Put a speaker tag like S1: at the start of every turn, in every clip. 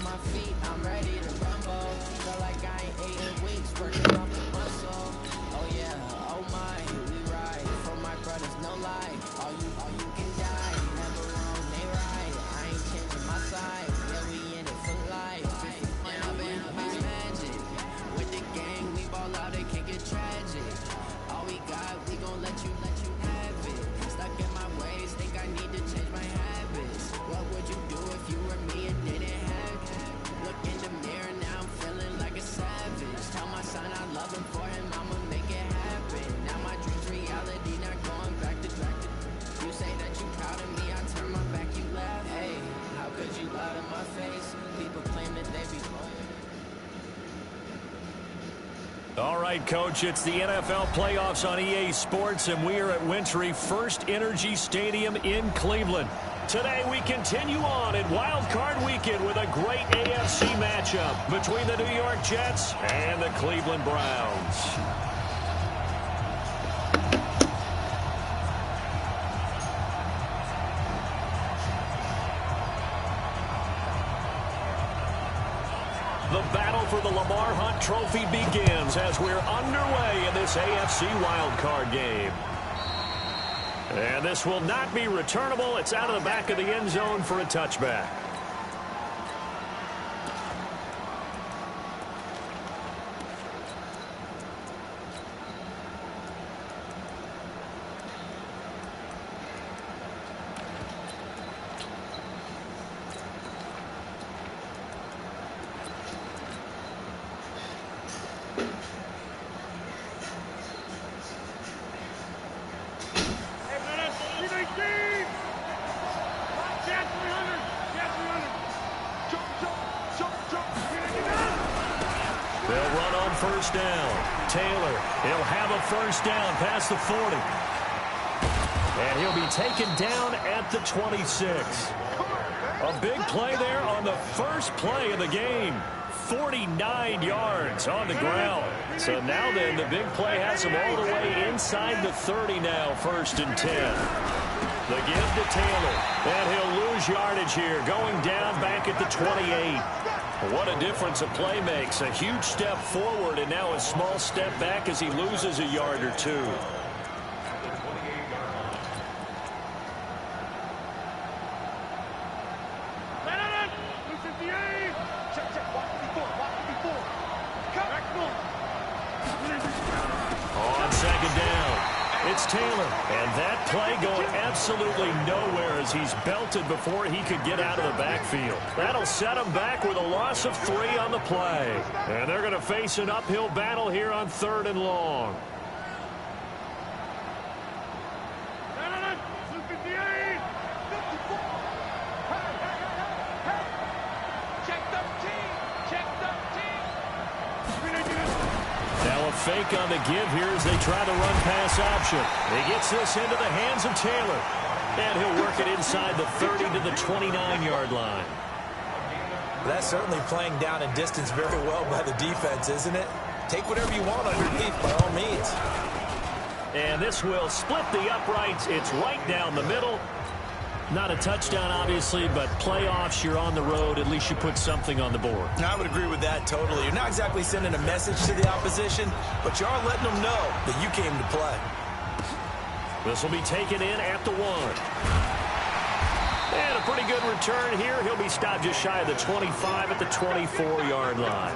S1: my feet, I'm ready to rumble. Feel like I ain't ate in weeks, working off the muscle. Oh yeah, oh my, we ride. For my brothers, no lie. All you can die. Never wrong, they right. I ain't changing my side. Yeah, we in it for life. Now, man, it's magic. With the gang, we ball out, it can get tragic. All we got, we gon' let you have it. Stuck in my ways, think I need to change my habits. What would you do if you were me and didn't have it? Look in the mirror, now I'm feeling like a savage. Tell my son I love him, for him I'ma make it happen. Now my dream's reality, not going back to you say that you proud of me, I turn my back, you laugh. Hey, how could you lie to my face? People claim that they be loyal.
S2: All right, Coach, it's the NFL playoffs on EA Sports, and we are at Wintry First Energy Stadium in Cleveland. Today, we continue on in Wild Card Weekend with a great AFC matchup between the New York Jets and the Cleveland Browns. The battle for the Lamar Hunt Trophy begins as we're underway in this AFC wildcard game. And this will not be returnable. It's out of the back of the end zone for a touchback. First down. Taylor, he'll have a first down past the 40. And he'll be taken down at the 26. A big play there on the first play of the game. 49 yards on the ground. So now then, the big play has him all the way inside the 30 now, 1st and 10. The give to Taylor. And he'll lose yardage here, going down back at the 28. What a difference a play makes. A huge step forward and now a small step back as he loses a yard or two. On second down, it's Taylor. And that play going absolutely nowhere as he's belted before he could get out of the backfield. That'll set him back with a loss of 3 on the play. And they're going to face an uphill battle here on 3rd and long. Fake on the give here as they try the run pass option. He gets this into the hands of Taylor. And he'll work it inside the 30 to the 29-yard line.
S3: That's certainly playing down and distance very well by the defense, isn't it? Take whatever you want underneath by all means.
S2: And this will split the uprights. It's right down the middle. Not a touchdown, obviously, but playoffs, you're on the road. At least you put something on the board.
S3: I would agree with that totally. You're not exactly sending a message to the opposition, but you are letting them know that you came to play.
S2: This will be taken in at the 1. And a pretty good return here. He'll be stopped just shy of the 25 at the 24-yard line.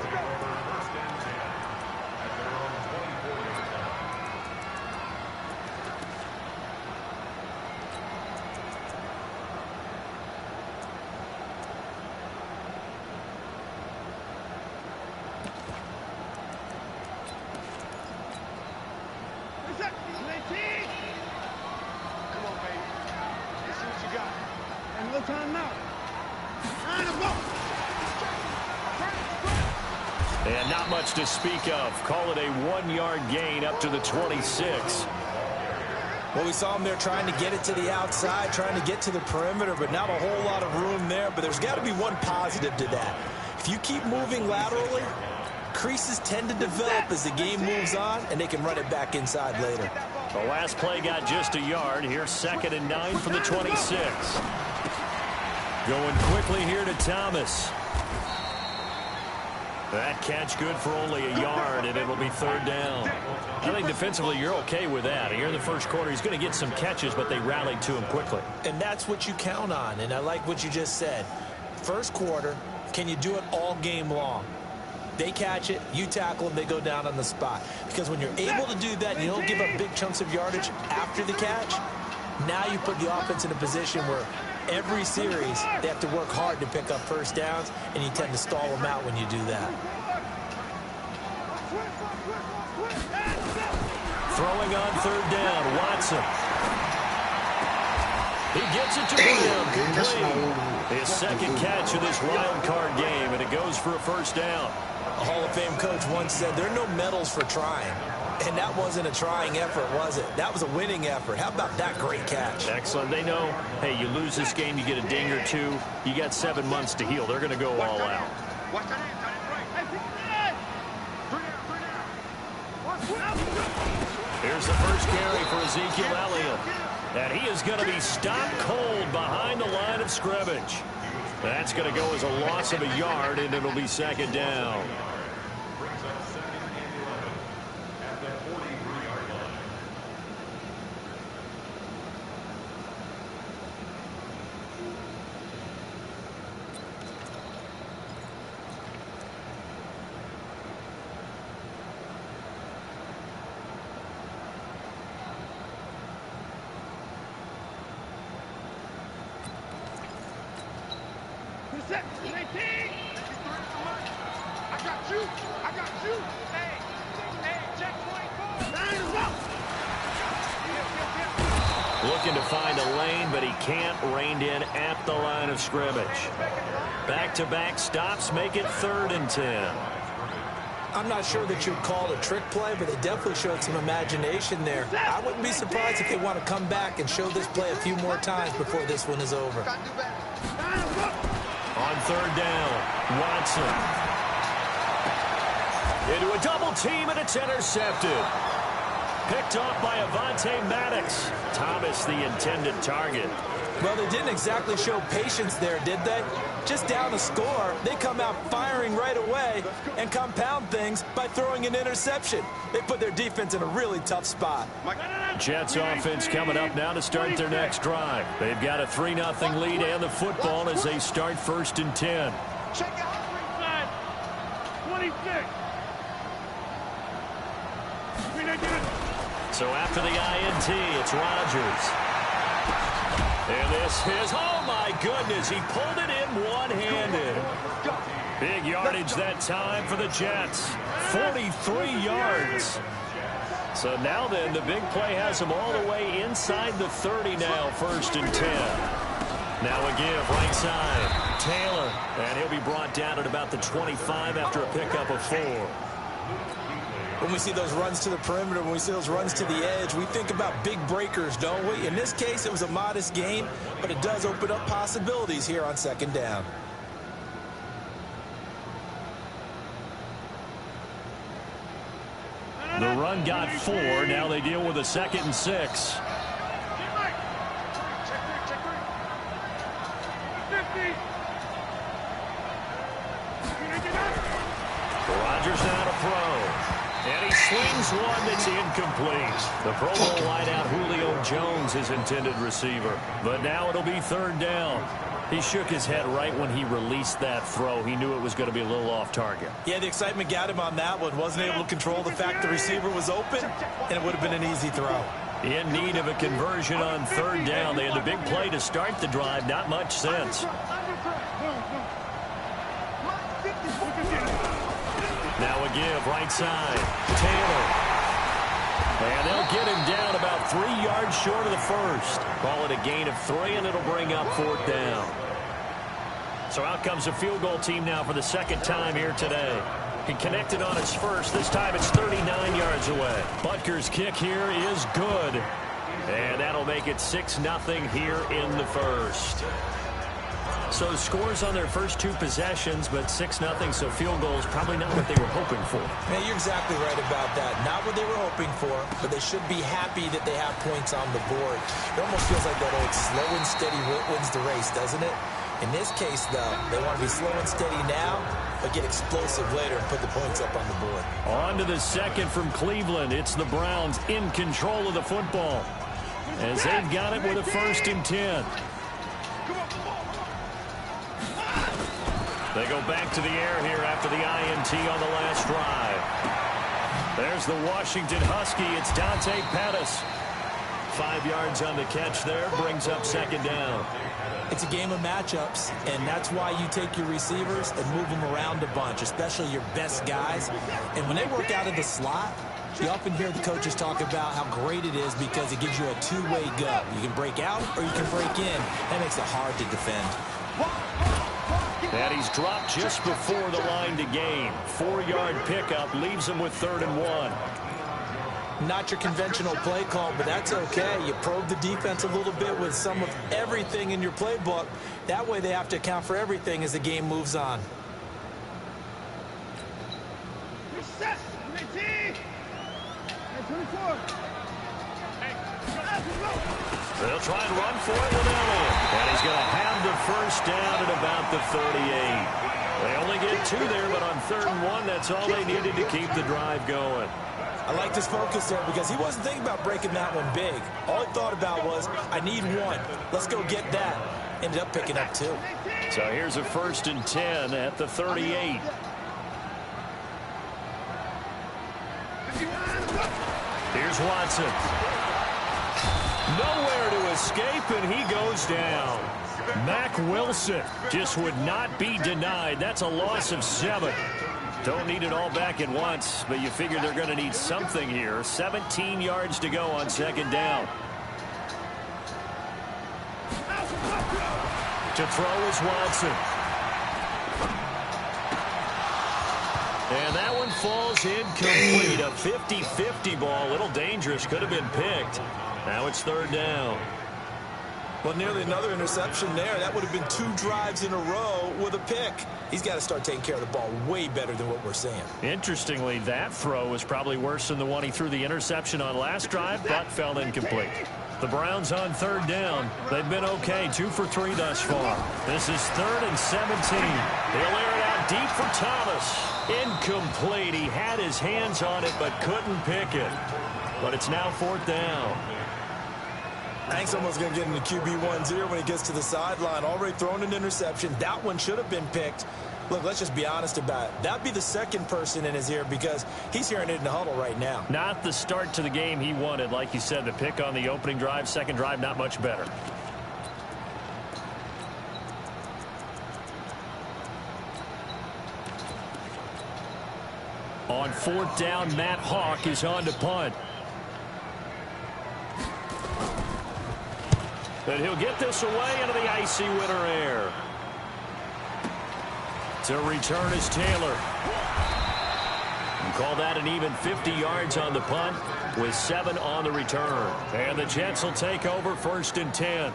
S2: And not much to speak of. Call it a 1-yard gain up to the 26.
S3: Well, we saw him there trying to get it to the outside, trying to get to the perimeter, but not a whole lot of room there. But there's got to be one positive to that. If you keep moving laterally, creases tend to develop as the game moves on, and they can run it back inside later.
S2: The last play got just a yard. Here's 2nd and 9 from the 26. Going quickly here to Thomas. That catch good for only a yard, and it'll be third down. I think defensively you're okay with that. Here in the first quarter, he's going to get some catches, but they rallied to him quickly.
S3: And that's what you count on, and I like what you just said. First quarter, can you do it all game long? They catch it, you tackle them, they go down on the spot. Because when you're able to do that and you don't give up big chunks of yardage after the catch, now you put the offense in a position where every series they have to work hard to pick up first downs, and you tend to stall them out when you do that.
S2: Throwing on third down, Watson. He gets it to Brown, complete. His second catch of this wild card game, and it goes for a first down.
S3: A Hall of Fame coach once said there are no medals for trying. And that wasn't a trying effort, was it? That was a winning effort. How about that great catch?
S2: Excellent. They know, hey, you lose this game, you get a ding or two. You got 7 months to heal. They're going to go all out. Here's the first carry for Ezekiel Elliott. And he is going to be stopped cold behind the line of scrimmage. That's going to go as a loss of a yard, and it'll be second down. Looking to find a lane, but he can't. Reined in at the line of scrimmage. Back-to-back stops make it 3rd and 10.
S3: I'm not sure that you'd call it a trick play, but they definitely showed some imagination there. I wouldn't be surprised if they want to come back and show this play a few more times before this one is over.
S2: On third down, Watson. Into a double team, and it's intercepted. Picked off by Avonte Maddox. Thomas, the intended target.
S3: Well, they didn't exactly show patience there, did they? Just down a score, they come out firing right away and compound things by throwing an interception. They put their defense in a really tough spot.
S2: Jets offense coming up now to start their next drive. They've got a 3-0 lead and the football as they start 1st and 10.
S4: Check out 26.
S2: So after the INT, it's Rodgers. And this is, oh my goodness, he pulled it in one-handed. Big yardage that time for the Jets. 43 yards. So now then, the big play has him all the way inside the 30 now, 1st and 10. Now a give, right side, Taylor. And he'll be brought down at about the 25 after a pickup of 4.
S3: When we see those runs to the perimeter, when we see those runs to the edge, we think about big breakers, don't we? In this case, it was a modest gain, but it does open up possibilities here on 2nd down.
S2: The run got 4. Now they deal with a 2nd and 6. Rodgers now to throw. And he swings one that's incomplete. The Pro Bowl wideout Julio Jones, his intended receiver. But now it'll be 3rd down. He shook his head right when he released that throw. He knew it was going to be a little off target.
S3: Yeah, the excitement got him on that one. Wasn't able to control the fact the receiver was open, and it would have been an easy throw.
S2: In need of a conversion on 3rd down. They had the big play to start the drive. Not much sense. Now a give, right side, Taylor. And they'll get him down about 3 yards short of the 1st. Call it a gain of 3, and it'll bring up 4th down. So out comes a field goal team now for the 2nd time here today. He connected on its first. This time it's 39 yards away. Butker's kick here is good. And that'll make it 6-0 here in the 1st. So scores on their first 2 possessions, but 6-0, so field goals probably not what they were hoping for.
S3: Man, you're exactly right about that. Not what they were hoping for, but they should be happy that they have points on the board. It almost feels like that old slow and steady wins the race, doesn't it? In this case, though, they want to be slow and steady now but get explosive later and put the points up on the board.
S2: On to the second from Cleveland. It's the Browns in control of the football as they've got it with a 1st and 10. They go back to the air here after the INT on the last drive. There's the Washington Husky. It's Dante Pettis. 5 yards on the catch there, brings up 2nd down.
S3: It's a game of matchups, and that's why you take your receivers and move them around a bunch, especially your best guys. And when they work out of the slot, you often hear the coaches talk about how great it is because it gives you a two-way go. You can break out or you can break in. That makes it hard to defend.
S2: And he's dropped just before the line to gain. 4-yard pickup leaves him with 3rd and 1.
S3: Not your conventional play call, but that's okay. You probe the defense a little bit with some of everything in your playbook. That way they have to account for everything as the game moves on.
S2: They'll try and run for it with Elliott. And he's going to have the 1st down at about the 38. They only get 2 there, but on 3rd and 1, that's all they needed to keep the drive going.
S3: I like this focus there because he wasn't thinking about breaking that one big. All he thought about was, I need 1. Let's go get that. Ended up picking up 2.
S2: So here's a 1st and 10 at the 38. Here's Watson. Nowhere to escape, and he goes down. Mack Wilson just would not be denied. That's a loss of 7. Don't need it all back at once, but you figure they're going to need something here. 17 yards to go on 2nd down. To throw is Watson. And that one falls incomplete. A 50-50 ball. A little dangerous. Could have been picked. Now it's 3rd down.
S3: Well, nearly another interception there. That would have been 2 drives in a row with a pick. He's got to start taking care of the ball way better than what we're seeing.
S2: Interestingly, that throw was probably worse than the one he threw the interception on last drive, but fell incomplete. The Browns on 3rd down. They've been okay, 2 for 3 thus far. This is 3rd and 17. He'll air it out deep for Thomas. Incomplete. He had his hands on it, but couldn't pick it. But it's now 4th down.
S3: I think someone's going to get into QB1-0 when he gets to the sideline. Already thrown an interception. That one should have been picked. Look, let's just be honest about it. That'd be the second person in his ear because he's hearing it in the huddle right now.
S2: Not the start to the game he wanted. Like you said, the pick on the opening drive, 2nd drive, not much better. On 4th down, Matt Hawk is on to punt. And he'll get this away into the icy winter air. To return is Taylor. You call that an even 50 yards on the punt with 7 on the return. And the Jets will take over 1st and 10.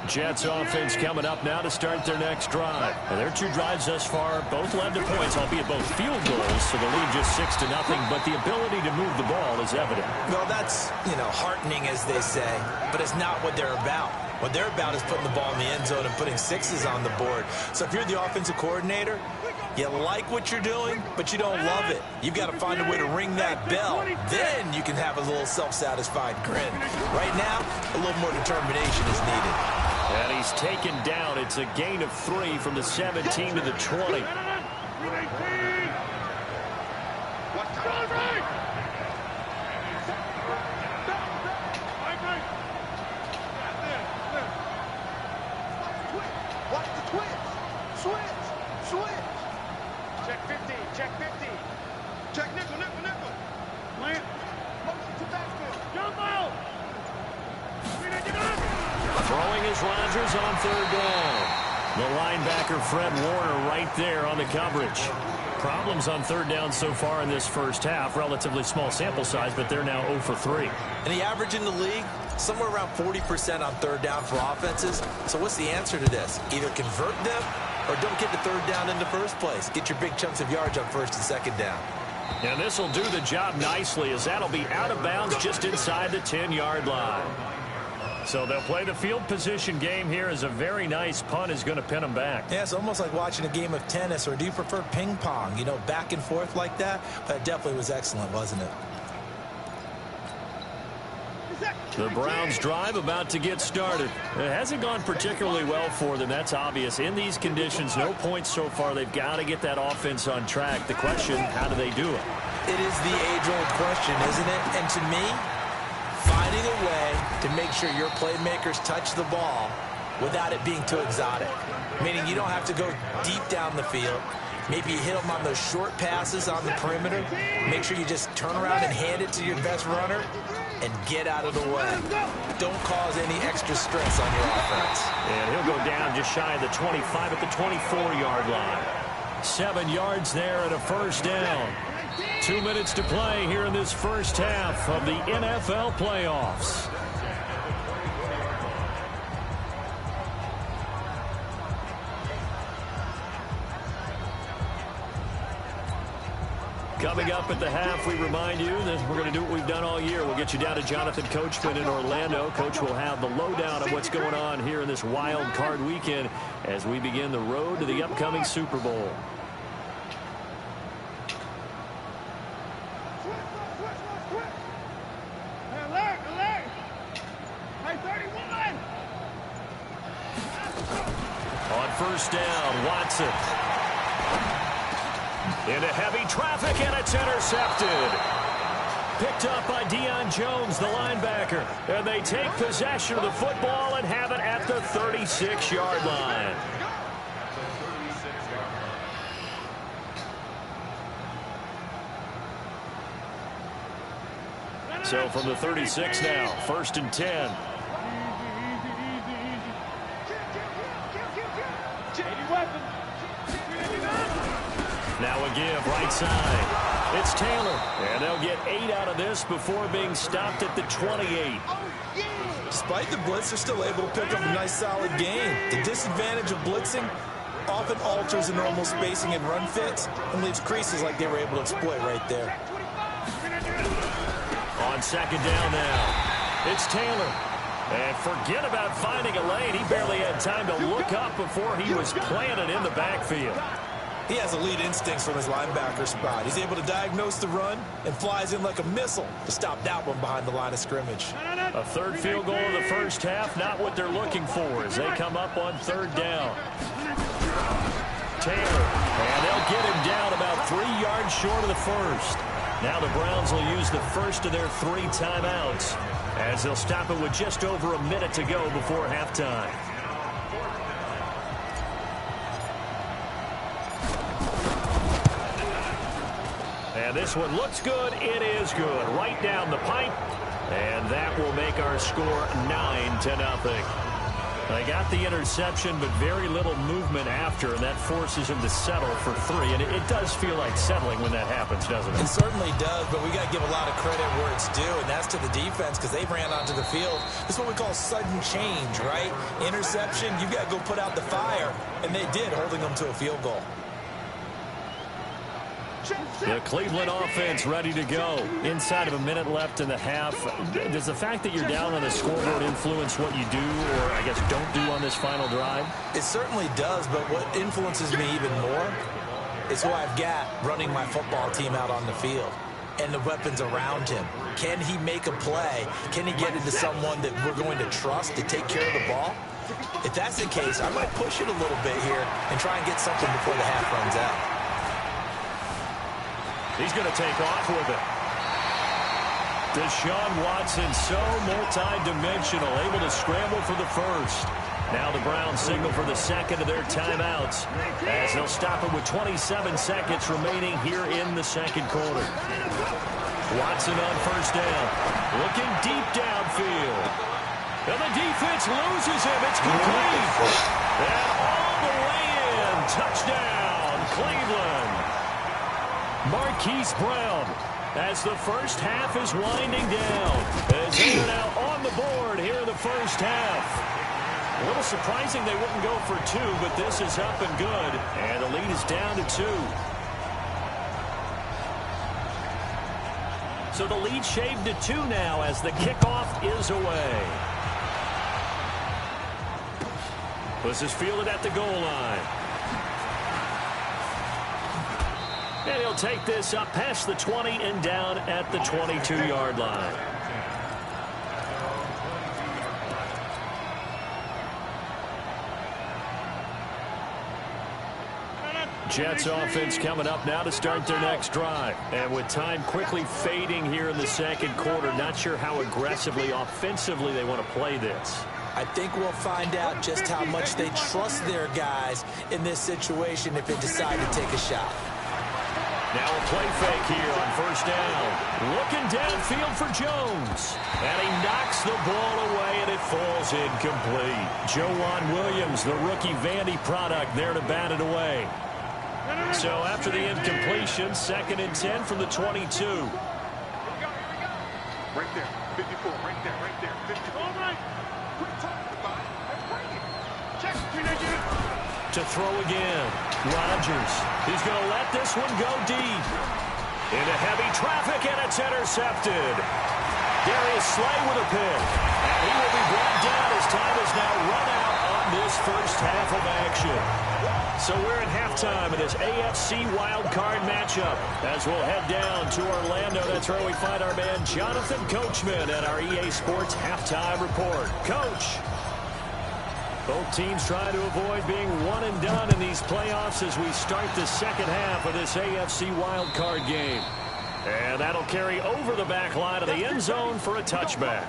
S2: Jets offense coming up now to start their next drive. And their 2 drives thus far both led to points, albeit both field goals, so the lead just 6-0, but the ability to move the ball is evident.
S3: Well, that's, heartening, as they say, but it's not what they're about. What they're about is putting the ball in the end zone and putting 6s on the board. So if you're the offensive coordinator, you like what you're doing, but you don't love it. You've got to find a way to ring that bell. Then you can have a little self-satisfied grin. Right now, a little more determination is needed.
S2: And he's taken down. It's a gain of 3 from the 17 to the 20. Rodgers on 3rd down. The linebacker Fred Warner right there on the coverage. Problems on 3rd down so far in this first half. Relatively small sample size, but they're now 0 for 3.
S3: And the average in the league, somewhere around 40% on 3rd down for offenses. So what's the answer to this? Either convert them or don't get the 3rd down in the first place. Get your big chunks of yards on 1st and 2nd down.
S2: And this will do the job nicely as that'll be out of bounds just inside the 10-yard line. So they'll play the field position game here as a very nice punt is going to pin them back.
S3: Yeah, it's almost like watching a game of tennis, or do you prefer ping pong? You know, back and forth like that? That definitely was excellent, wasn't it?
S2: The Browns drive about to get started. It hasn't gone particularly well for them. That's obvious. In these conditions, no points so far. They've got to get that offense on track. The question, how do they do it?
S3: It is the age-old question, isn't it? And to me, finding a way to make sure your playmakers touch the ball without it being too exotic. Meaning you don't have to go deep down the field. Maybe you hit them on those short passes on the perimeter. Make sure you just turn around and hand it to your best runner and get out of the way. Don't cause any extra stress on your offense.
S2: And he'll go down just shy of the 25 at the 24-yard line. 7 yards there and a first down. 2 minutes to play here in this first half of the NFL playoffs. Coming up at the half, we remind you that we're going to do what we've done all year. We'll get you down to Jonathan Coachman in Orlando. Coach will have the lowdown on what's going on here in this wild card weekend as we begin the road to the upcoming Super Bowl. On first down, Watson. Into heavy traffic, and it's intercepted. Picked up by Deion Jones, the linebacker. And they take possession of the football and have it at the 36-yard line. So from the 36 now, 1st and 10. Now a give, right side. It's Taylor. And they'll get 8 out of this before being stopped at the 28.
S3: Despite the blitz, they're still able to pick up a nice, solid gain. The disadvantage of blitzing often alters the normal spacing and run fits and leaves creases like they were able to exploit right there.
S2: On second down now, it's Taylor. And forget about finding a lane. He barely had time to look up before he was planted in the backfield.
S3: He has elite instincts from his linebacker spot. He's able to diagnose the run and flies in like a missile to stop that one behind the line of scrimmage.
S2: A third field goal of the first half, not what they're looking for as they come up on third down. Taylor, and they'll get him down about 3 yards short of the first. Now the Browns will use the first of their 3 timeouts as they'll stop it with just over a minute to go before halftime. And this one looks good. It is good. Right down the pipe. And that will make our score 9-0. They got the interception, but very little movement after, and that forces him to settle for 3. And it does feel like settling when that happens, doesn't it?
S3: It certainly does, but we got to give a lot of credit where it's due, and that's to the defense because they ran onto the field. This is what we call sudden change, right? Interception, you got to go put out the fire, and they did, holding them to a field goal.
S2: The Cleveland offense ready to go. Inside of a minute left in the half. Does the fact that you're down on the scoreboard influence what you do or, I guess, don't do on this final drive?
S3: It certainly does, but what influences me even more is who I've got running my football team out on the field and the weapons around him. Can he make a play? Can he get into someone that we're going to trust to take care of the ball? If that's the case, I might push it a little bit here and try and get something before the half runs out.
S2: He's going to take off with it. Deshaun Watson, so multi-dimensional, able to scramble for the first. Now the Browns signal for the second of their timeouts as they'll stop it with 27 seconds remaining here in the second quarter. Watson on first down, looking deep downfield. And the defense loses him. It's complete. And all the way in. Touchdown, Cleveland. Marquise Brown, as the first half is winding down, as they are now on the board here in the first half. A little surprising they wouldn't go for 2, but this is up and good, and the lead is down to 2. So the lead shaved to 2 now as the kickoff is away. This is fielded at the goal line. And he'll take this up past the 20 and down at the 22-yard line. Jets offense coming up now to start their next drive. And with time quickly fading here in the second quarter, not sure how aggressively, offensively they want to play this.
S3: I think we'll find out just how much they trust their guys in this situation if they decide to take a shot.
S2: Now a play fake here on first down. Looking downfield for Jones. And he knocks the ball away, and it falls incomplete. Joanne Williams, the rookie Vandy product, there to bat it away. So after the incompletion, 2nd and 10 from the 22.
S4: Right there, 54, right there, 54. All right. Quit talking about it and bring it. Check,
S2: to throw again. Rodgers. He's going to let this one go deep. Into heavy traffic, and it's intercepted. Darius Slay with a pick. And he will be brought down as time is now run out on this first half of action. So we're at halftime of this AFC wildcard matchup as we'll head down to Orlando. That's where we find our man Jonathan Coachman at our EA Sports Halftime Report. Coach, both teams trying to avoid being one and done in these playoffs as we start the second half of this AFC wildcard game. And that'll carry over the back line of the end zone for a touchback.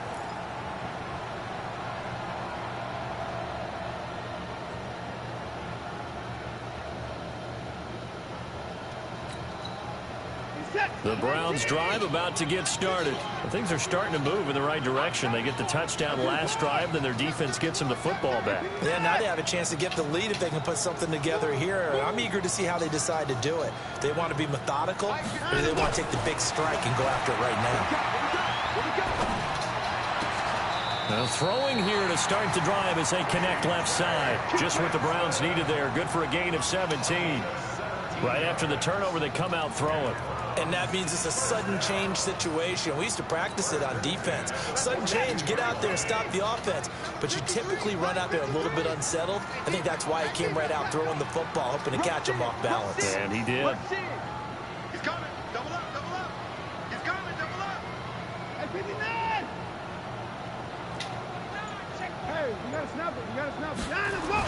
S2: The Browns drive about to get started. Things are starting to move in the right direction. They get the touchdown last drive, then their defense gets them the football back.
S3: Yeah, now they have a chance to get the lead if they can put something together here. I'm eager to see how they decide to do it. They want to be methodical, or do they want to take the big strike and go after it right now?
S2: Now throwing here to start the drive as they connect left side. Just what the Browns needed there. Good for a gain of 17. Right after the turnover, they come out throwing.
S3: And that means it's a sudden change situation. We used to practice it on defense. Sudden change, get out there and stop the offense. But you typically run out there a little bit unsettled. I think that's why he came right out throwing the football, hoping to catch him off balance.
S2: And he did.
S4: He's coming. Double up, double up. He's coming, double up. Hey, 59. Hey, you got to snap it. You got to snap it. Let's go.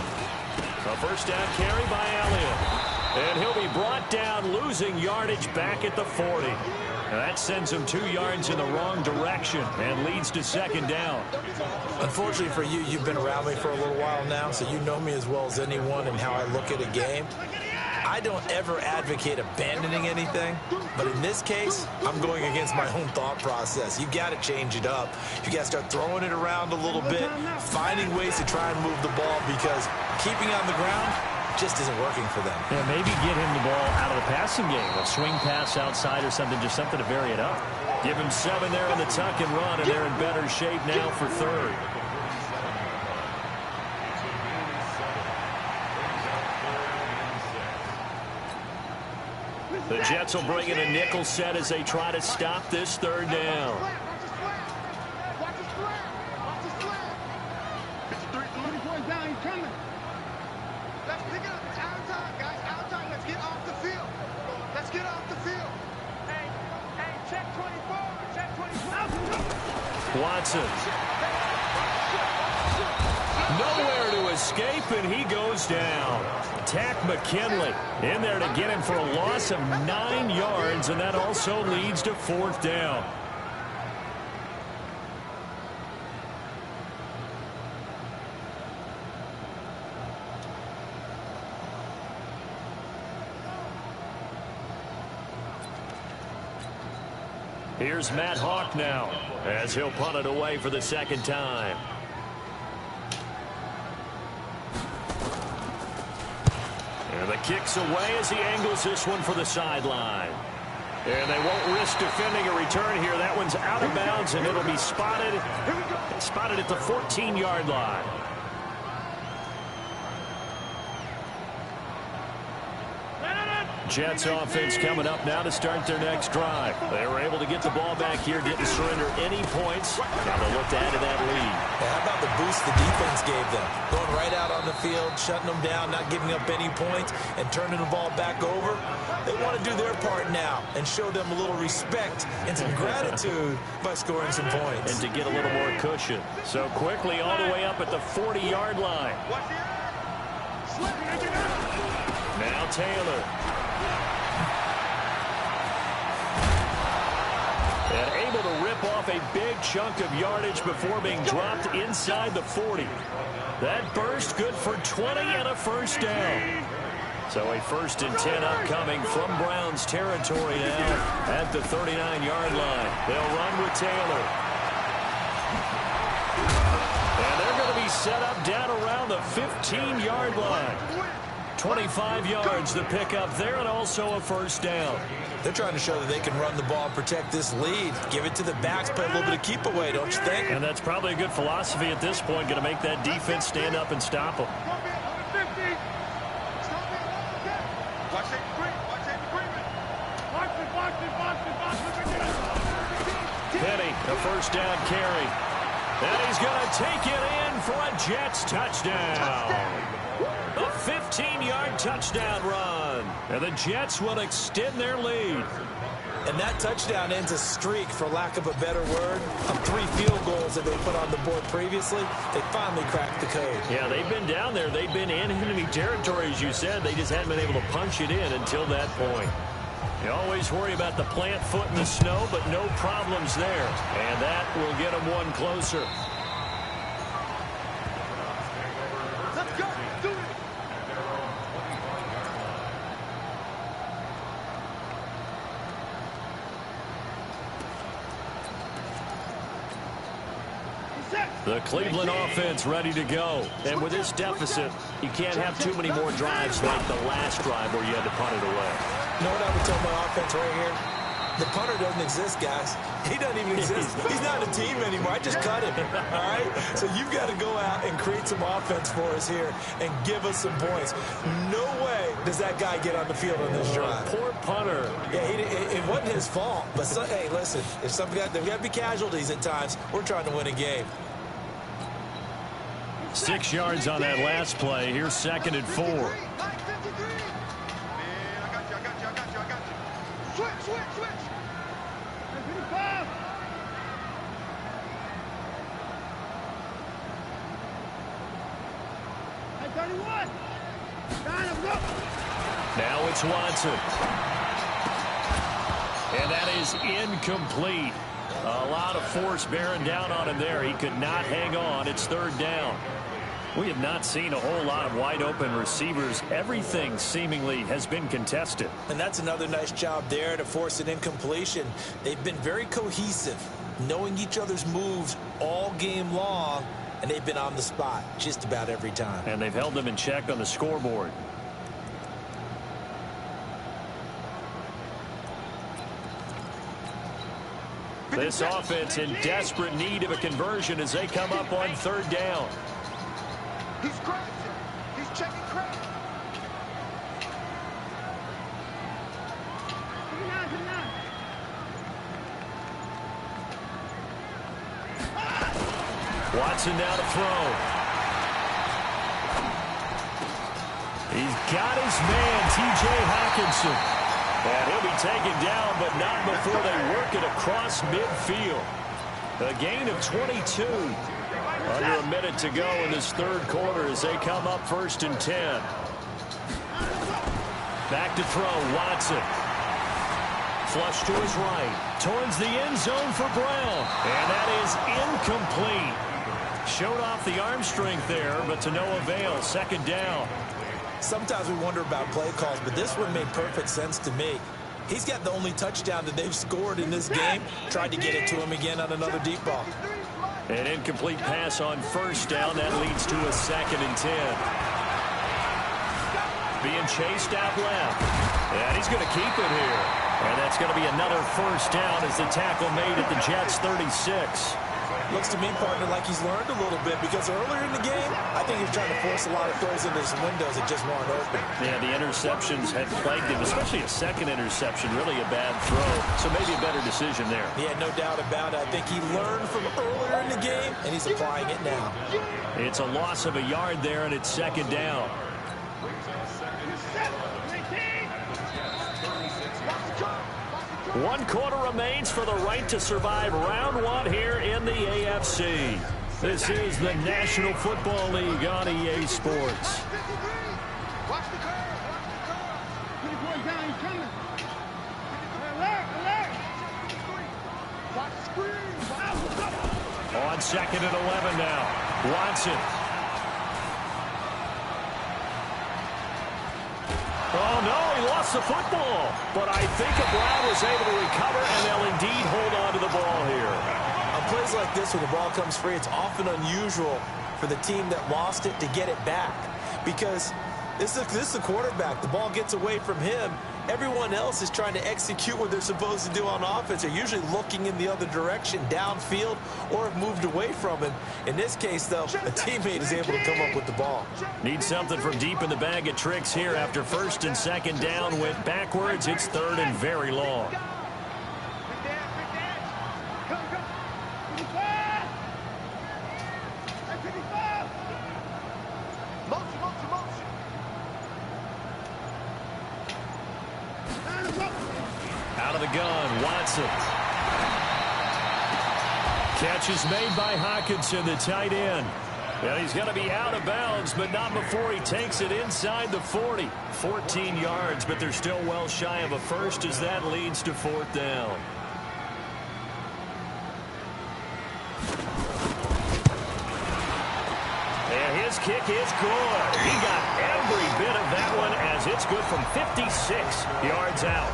S2: A first down carry by Elliott. And he'll be brought down, losing yardage back at the 40. Now that sends him 2 yards in the wrong direction and leads to second down.
S3: Unfortunately for you, you've been around me for a little while now, so you know me as well as anyone and how I look at a game. I don't ever advocate abandoning anything, but in this case, I'm going against my own thought process. You got to change it up. You got to start throwing it around a little bit, finding ways to try and move the ball, because keeping on the ground just isn't working for them.
S2: Yeah, maybe get him the ball out of the passing game, a swing pass outside or something, just something to vary it up. Give him 7 there in the tuck and run, and they're in better shape now for third. The Jets will bring in a nickel set as they try to stop this third down.
S4: Watch his flat. Watch his flat. It's 3 points down. He's coming. Let's pick it up. It's out of time, guys. Out of time. Let's get off the field. Let's get off the field. Hey, check 24. Check 24.
S2: Watson. Nowhere to escape, and he goes down. Tack McKinley in there to get him for a loss of 9 yards, and that also leads to 4th down. Here's Matt Hawk now as he'll punt it away for the second time. And the kick's away as he angles this one for the sideline. And they won't risk defending a return here. That one's out of bounds, and it'll be spotted at the 14-yard line. Jets offense coming up now to start their next drive. They were able to get the ball back here, didn't surrender any points. Now they'll look to add to that lead.
S3: Yeah, how about the boost the defense gave them? Going right out on the field, shutting them down, not giving up any points, and turning the ball back over. They want to do their part now and show them a little respect and some gratitude by scoring some points.
S2: And to get a little more cushion. So quickly all the way up at the 40-yard line. Now Taylor. And able to rip off a big chunk of yardage before being dropped inside the 40. That burst good for 20 and a first down. So a 1st and 10 upcoming from Browns territory now at the 39-yard line. They'll run with Taylor. And they're going to be set up down around the 15-yard line. 25 yards to pick up there, and also a first down.
S3: They're trying to show that they can run the ball and protect this lead. Give it to the backs, play a little bit of keep away, don't you think?
S2: And that's probably a good philosophy at this point, going to make that defense stand up and stop them. Penny, a first down carry. And he's going to take it in for a Jets touchdown. A 15-yard touchdown run. And the Jets will extend their lead.
S3: And that touchdown ends a streak, for lack of a better word, of 3 field goals that they put on the board previously. They finally cracked the code.
S2: Yeah, they've been down there. They've been in enemy territory, as you said. They just hadn't been able to punch it in until that point. You always worry about the plant foot in the snow, but no problems there. And that will get them one closer.
S4: Let's go. Do it.
S2: The Cleveland offense ready to go. And with this deficit, you can't have too many more drives like the last drive where you had to punt it away.
S3: You know what I would tell my offense right here? The punter doesn't exist, guys. He doesn't even exist. He's not a team anymore. I just cut him, all right? So you've got to go out and create some offense for us here and give us some points. No way does that guy get on the field on this drive.
S2: Poor punter.
S3: Yeah, it wasn't his fault. But, hey, listen, if there's got to be casualties at times. We're trying to win a game.
S2: 6 yards on that last play. Here's 2nd and 4.
S4: Switch.
S2: Now it's Watson. And that is incomplete. A lot of force bearing down on him there. He could not hang on. It's 3rd down. We have not seen a whole lot of wide open receivers. Everything seemingly has been contested.
S3: And that's another nice job there to force an incompletion. They've been very cohesive, knowing each other's moves all game long, and they've been on the spot just about every time.
S2: And they've held them in check on the scoreboard. This offense in desperate need of a conversion as they come up on 3rd down.
S4: He's crashing. He's checking crash.
S2: Watson now to throw. He's got his man, T.J. Hawkinson. And he'll be taken down, but not before they work it across midfield. A gain of 22. Under a minute to go in this 3rd quarter as they come up 1st and 10. Back to throw, Watson. Flush to his right. Towards the end zone for Brown. And that is incomplete. Showed off the arm strength there, but to no avail. 2nd down.
S3: Sometimes we wonder about play calls, but this one made perfect sense to me. He's got the only touchdown that they've scored in this game. Tried to get it to him again on another deep ball.
S2: An incomplete pass on 1st down. That leads to a 2nd and 10. Being chased out left. And he's going to keep it here. And that's going to be another 1st down as the tackle made at the Jets' 36.
S3: Looks to me, partner, like he's learned a little bit because earlier in the game, I think he was trying to force a lot of throws into some windows that just weren't open.
S2: Yeah, the interceptions had plagued him, especially a second interception, really a bad throw. So maybe a better decision there.
S3: Yeah, no doubt about it. I think he learned from earlier in the game, and he's applying it now.
S2: It's a loss of a yard there, and it's second down. One quarter remains for the right to survive round one here in the AFC. This is the National Football League on EA Sports.
S4: Watch the curve. Put your boy down. He's coming. Alert. Watch the screen.
S2: On second and 11 now. Watson. Oh, no, he lost the football. But I think Brown was able to recover, and they'll indeed hold on to the ball here.
S3: On plays like this, when the ball comes free, it's often unusual for the team that lost it to get it back. Because this is the quarterback. The ball gets away from him. Everyone else is trying to execute what they're supposed to do on offense. They're usually looking in the other direction, downfield, or have moved away from him. In this case, though, a teammate is able to come up with the ball.
S2: Need something from deep in the bag of tricks here. After first and second down went backwards, it's third and very long. Out of the gun, Watson. Catch is made by Hawkinson, the tight end. Well, he's going to be out of bounds, but not before he takes it inside the 40. 14 yards, but they're still well shy of a first as that leads to fourth down. And his kick is good. He got every bit of that one as it's good from 56 yards out.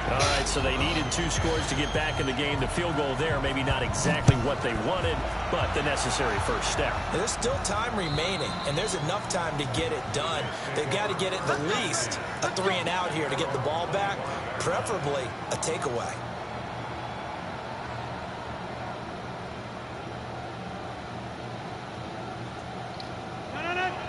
S2: All right, so they needed 2 scores to get back in the game. The field goal there, maybe not exactly what they wanted, but the necessary first step.
S3: There's still time remaining, and there's enough time to get it done. They've got to get it at least a 3 and out here to get the ball back, preferably a takeaway.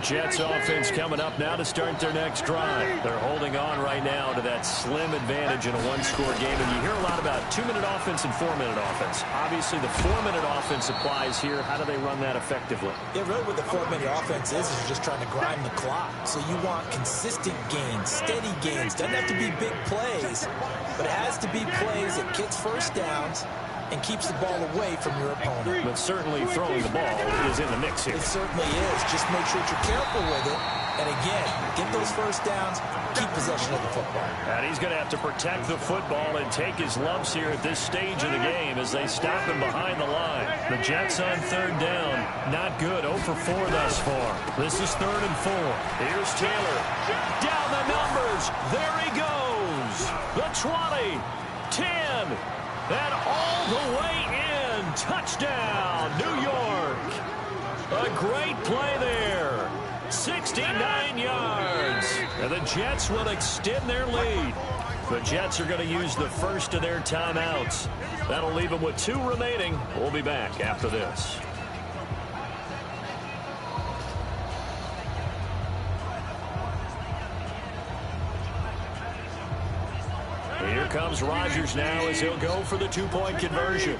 S2: Jets offense coming up now to start their next drive. They're holding on right now to that slim advantage in a one-score game. And you hear a lot about 2-minute offense and 4-minute offense. Obviously, the 4-minute offense applies here. How do they run that effectively?
S3: Yeah, really what the 4-minute offense is you're just trying to grind the clock. So you want consistent gains, steady gains. Doesn't have to be big plays, but it has to be plays that gets first downs and keeps the ball away from your opponent.
S2: But certainly throwing the ball is in the mix here.
S3: It certainly is. Just make sure that you're careful with it. And again, get those first downs, keep possession of the football.
S2: And he's going to have to protect the football and take his lumps here at this stage of the game as they stop him behind the line. The Jets on third down. Not good. 0 for 4 thus far. This is third and 4. Here's Taylor. Down the numbers. There he goes. The 20, 10. And all the way in. Touchdown, New York. A great play there. 69 yards. And the Jets will extend their lead. The Jets are going to use the first of their timeouts. That'll leave them with 2 remaining. We'll be back after this. Here comes Rodgers now as he'll go for the 2-point conversion.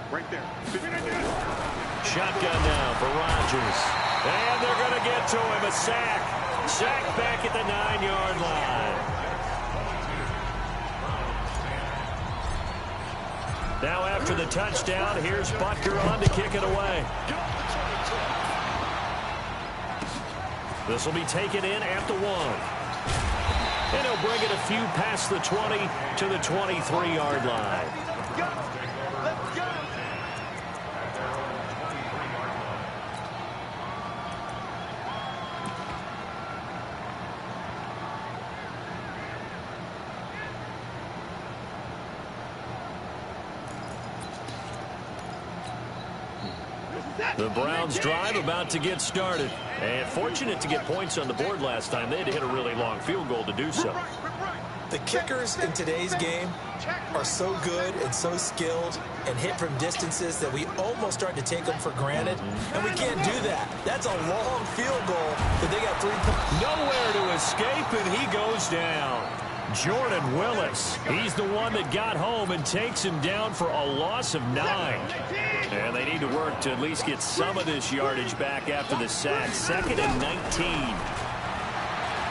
S4: Right there.
S2: Shotgun now for Rodgers. And they're going to get to him. A sack. Sack back at the 9-yard line. Now after the touchdown, here's Butker on to kick it away. This will be taken in at the 1. And he'll bring it a few past the 20 to the 23-yard line.
S4: Let's go.
S2: The Browns drive about to get started. And fortunate to get points on the board last time. They had to hit a really long field goal to do so.
S3: The kickers in today's game are so good and so skilled and hit from distances that we almost start to take them for granted, and we can't do that. That's a long field goal that they got 3 points.
S2: Nowhere to escape, and he goes down. Jordan Willis, he's the one that got home and takes him down for a loss of 9. And they need to work to at least get some of this yardage back after the sack. 2nd and 19.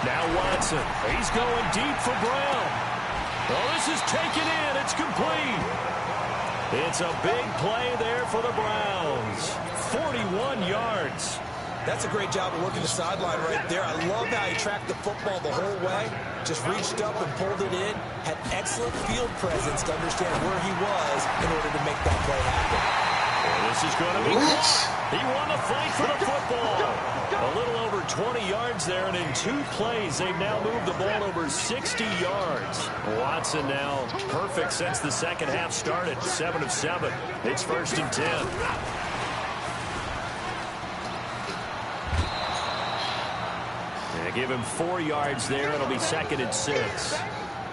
S2: Now Watson, he's going deep for Brown. Well, this is taken in. It's complete. It's a big play there for the Browns. 41 yards.
S3: That's a great job of working the sideline right there. I love how he tracked the football the whole way. Just reached up and pulled it in. Had excellent field presence to understand where he was in order to make that play happen.
S2: And this is going to be close. He won the fight for the football. A little over 20 yards there, and in 2 plays, they've now moved the ball over 60 yards. Watson now perfect since the second half started. 7 of 7. It's 1st and 10. Give him 4 yards there. It'll be 2nd and 6.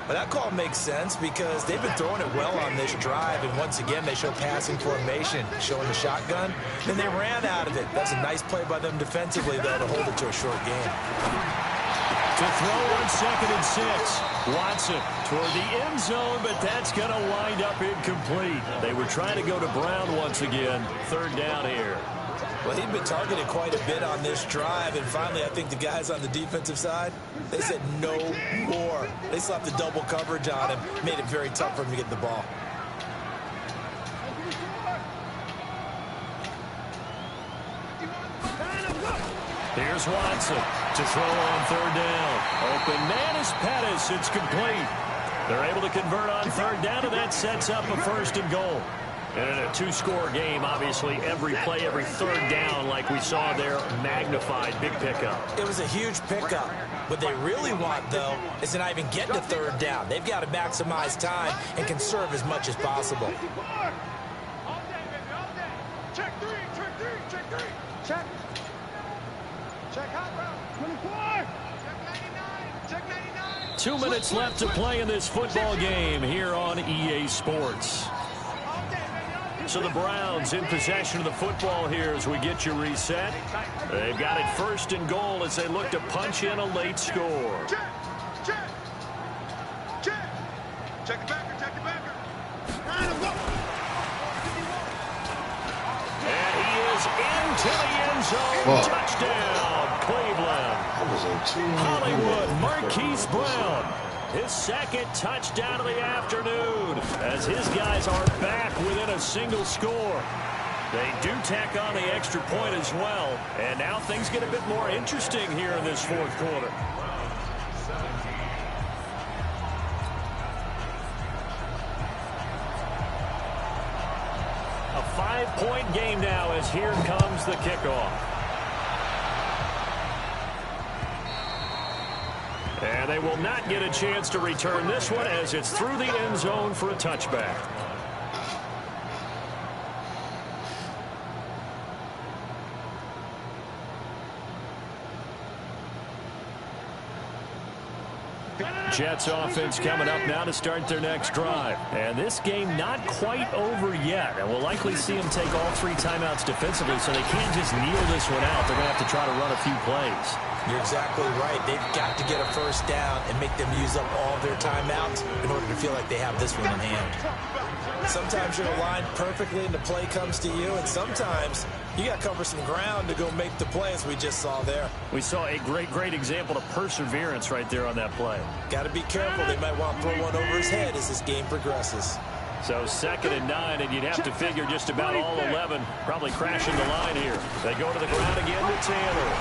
S3: Well, that call makes sense because they've been throwing it well on this drive, and once again, they show passing formation, showing the shotgun, and they ran out of it. That's a nice play by them defensively, though, to hold it to a short game.
S2: To throw on 2nd and 6. Watson toward the end zone, but that's going to wind up incomplete. They were trying to go to Brown once again. 3rd down here.
S3: Well, he'd been targeted quite a bit on this drive, and finally I think the guys on the defensive side, they said no more. They slapped the double coverage on him, made it very tough for him to get the ball.
S2: Here's Watson to throw on 3rd down. Open man is Pettis. It's complete. They're able to convert on 3rd down, and that sets up a 1st and goal. And in a 2-score game, obviously, every play, every 3rd down, like we saw there, magnified. Big pickup.
S3: It was a huge pickup. What they really want, though, is to not even get to 3rd down. They've got to maximize time and conserve as much as possible.
S4: Check 3, check 3, check 3. Check. Check hot route. 24. Check 99. Check 99.
S2: 2 minutes left to play in this football game here on EA Sports. So the Browns in possession of the football here as we get you reset. They've got it 1st and goal as they look to punch in a late score.
S4: Check. Check. Check. Check the backer. Check the backer.
S2: And he is into the end zone. Touchdown, Cleveland. Hollywood Marquise Brown. His 2nd touchdown of the afternoon as his guys are back within a single score. They do tack on the extra point as well, and now things get a bit more interesting here in this 4th quarter. A 5-point game now as here comes the kickoff. And they will not get a chance to return this one as it's through the end zone for a touchback. Jets offense coming up now to start their next drive. And this game not quite over yet. And we'll likely see them take all 3 timeouts defensively, so they can't just kneel this one out. They're going to have to try to run a few plays.
S3: You're exactly right. They've got to get a 1st down and make them use up all their timeouts in order to feel like they have this one in hand. Sometimes you're aligned perfectly and the play comes to you, and sometimes you got to cover some ground to go make the play, as we just saw there.
S2: We saw a great example of perseverance right there on that play.
S3: Got to be careful. They might want to throw one over his head as this game progresses.
S2: So 2nd and 9, and you'd have to figure just about all 11 probably crashing the line here. They go to the ground again to Taylor.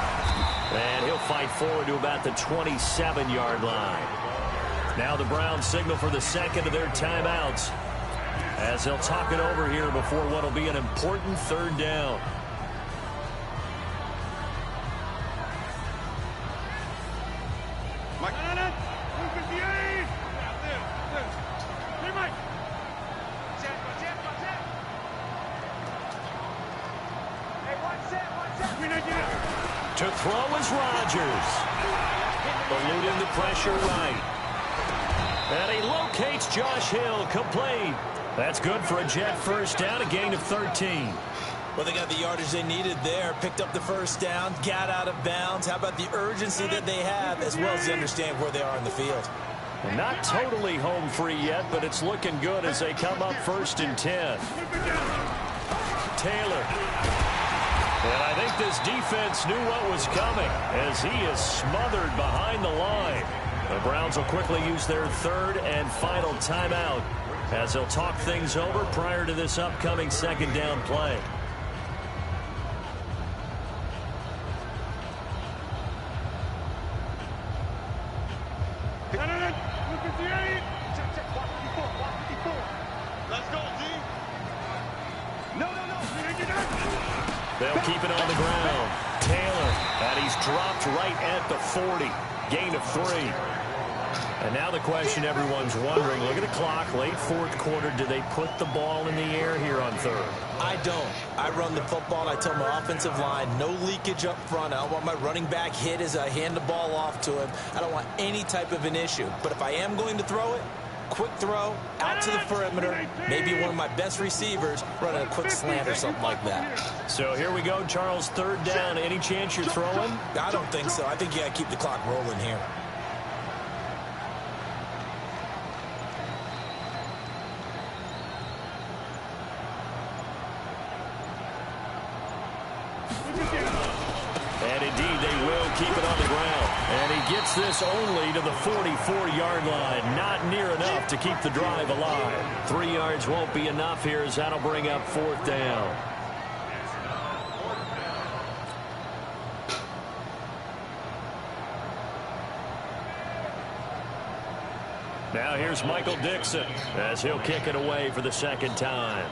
S2: And he'll fight forward to about the 27-yard line. Now the Browns signal for the 2nd of their timeouts as they'll talk it over here before what will be an important 3rd down.
S4: Mike. 158. Hey, Mike.
S2: To throw is Rodgers. Eluding the pressure right. And he locates Josh Hill, complete. That's good for a Jet first down, a gain of 13.
S3: Well, they got the yardage they needed there, picked up the first down, got out of bounds. How about the urgency that they have, as well as they understand where they are in the field?
S2: Not totally home free yet, but it's looking good as they come up 1st and 10. Taylor. And I think this defense knew what was coming as he is smothered behind the line. The Browns will quickly use their 3rd and final timeout as they'll talk things over prior to this upcoming 2nd down play. They'll keep it on the ground. Taylor, and he's dropped right at the 40. Gain of 3. And now the question everyone's wondering, look at the clock, late 4th quarter, do they put the ball in the air here on 3rd?
S3: I don't. I run the football, and I tell my offensive line, no leakage up front. I don't want my running back hit as I hand the ball off to him. I don't want any type of an issue. But if I am going to throw it, quick throw, out to the perimeter, maybe one of my best receivers running a quick slant or something like that.
S2: So here we go, Charles, 3rd down. Any chance you're throwing?
S3: I don't think so. I think you got to keep the clock rolling here.
S2: And indeed, they will keep it on the ground. And he gets this only to the 44-yard line. Not near enough to keep the drive alive. 3 yards won't be enough here as that'll bring up 4th down. Now here's Michael Dixon as he'll kick it away for the 2nd time.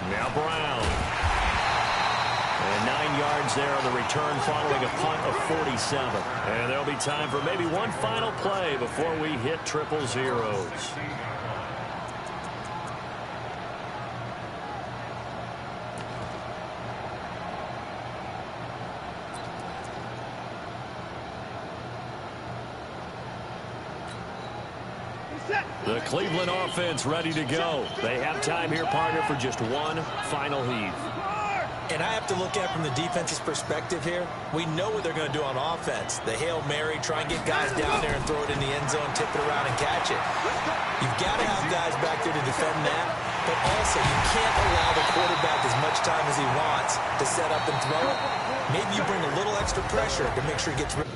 S2: Now Brown. And 9 yards there on the return following a punt of 47. And there'll be time for maybe one final play before we hit 000. The Cleveland offense ready to go. They have time here, partner, for just one final heave.
S3: And I have to look at it from the defense's perspective here. We know what they're going to do on offense. The Hail Mary, try and get guys down there and throw it in the end zone, tip it around and catch it. You've got to have guys back there to defend that. But also, you can't allow the quarterback as much time as he wants to set up and throw it. Maybe you bring a little extra pressure to make sure he gets rid